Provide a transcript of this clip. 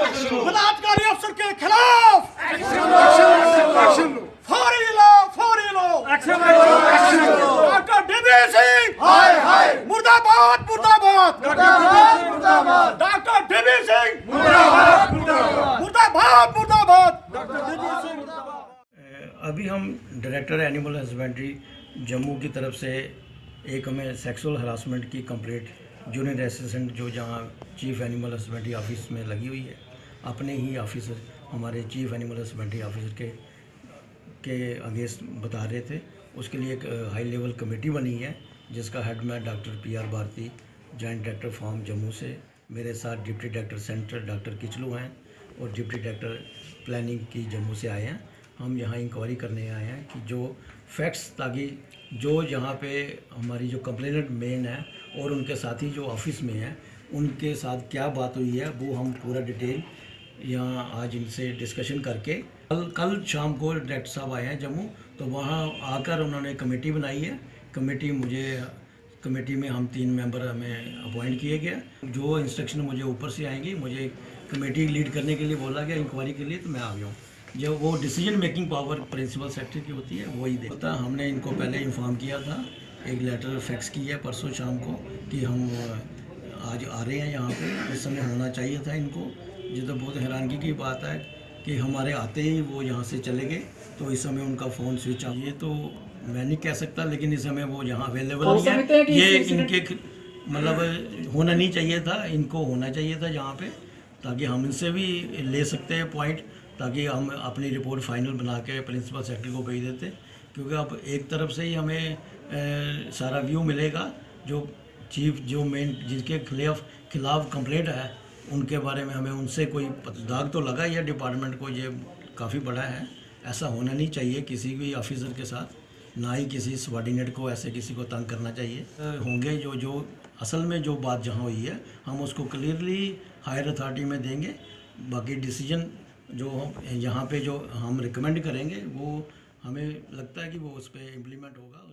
बलात्कारी अफसर के खिलाफ फौरी लो डॉक्टर डीबी सिंह मुर्दाबाद मुर्दाबाद डॉक्टर डीबी सिंह मुर्दाबाद मुर्दाबाद डॉक्टर डीबी सिंह। अभी हम डायरेक्टर एनिमल हस्बेंड्री जम्मू की तरफ से एक हमें सेक्सुअल हरासमेंट की कंप्लेंट जूनियर असिस्टेंट जो जहाँ चीफ एनिमल हस्बेंड्री ऑफिस में लगी हुई है, अपने ही ऑफिसर हमारे चीफ एनिमल हस्बेंड्री ऑफिसर के अगेंस्ट बता रहे थे। उसके लिए एक हाई लेवल कमेटी बनी है जिसका हेड में doctor PR Bharti, joint director farm Jammu से, मेरे साथ deputy director centre doctor Kichlu हैं और डिप्टी डायरेक्टर प्लानिंग की जम्मू से आए हैं। हम यहाँ इंक्वायरी करने आए हैं कि जो फैक्ट्स, ताकि जो यहाँ पे हमारी जो कंप्लेनेंट मेन है और उनके साथी जो ऑफिस में हैं उनके साथ क्या बात हुई है वो हम पूरा डिटेल यहाँ आज इनसे डिस्कशन करके कल शाम को डायरेक्टर साहब आए हैं जम्मू, तो वहाँ आकर उन्होंने कमेटी बनाई है। कमेटी में हम 3 मेंबर हमें अपॉइंट किए गए। जो इंस्ट्रक्शन मुझे ऊपर से आएंगी, मुझे कमेटी लीड करने के लिए बोला गया इंक्वायरी के लिए, तो मैं आ गया हूँ। जो वो decision making power principal secretary की होती है वही देखता। हमने इनको पहले इन्फॉर्म किया था, एक लेटर फैक्स की है परसों शाम को कि हम आज आ रहे हैं यहाँ पे। इस समय होना चाहिए था इनको। ये तो बहुत हैरानगी की बात है कि हमारे आते ही वो यहाँ से चले गए, तो इस समय उनका फ़ोन स्विच ऑफ। ये तो मैं नहीं कह सकता, लेकिन इस समय वो यहाँ अवेलेबल नहीं है। ये इनके मतलब होना नहीं चाहिए था, इनको होना चाहिए था यहाँ पे, ताकि हम इनसे भी ले सकते हैं पॉइंट, ताकि हम अपनी रिपोर्ट फाइनल बना के प्रिंसिपल सेक्रेटरी को भेज देते। क्योंकि अब एक तरफ से ही हमें सारा व्यू मिलेगा, जो चीफ जो मेन जिसके खिलाफ कंप्लेंट है उनके बारे में हमें उनसे कोई दाग तो लगा ही है डिपार्टमेंट को। ये काफ़ी बड़ा है, ऐसा होना नहीं चाहिए किसी भी ऑफिसर के साथ, ना ही किसी सबॉर्डिनेट को ऐसे किसी को तंग करना चाहिए। होंगे जो असल में जो बात जहाँ हुई है हम उसको क्लियरली हायर अथॉरिटी में देंगे। बाकी डिसीजन जो यहाँ पे जो हम रिकमेंड करेंगे वो हमें लगता है कि वो उस पर इम्प्लीमेंट होगा।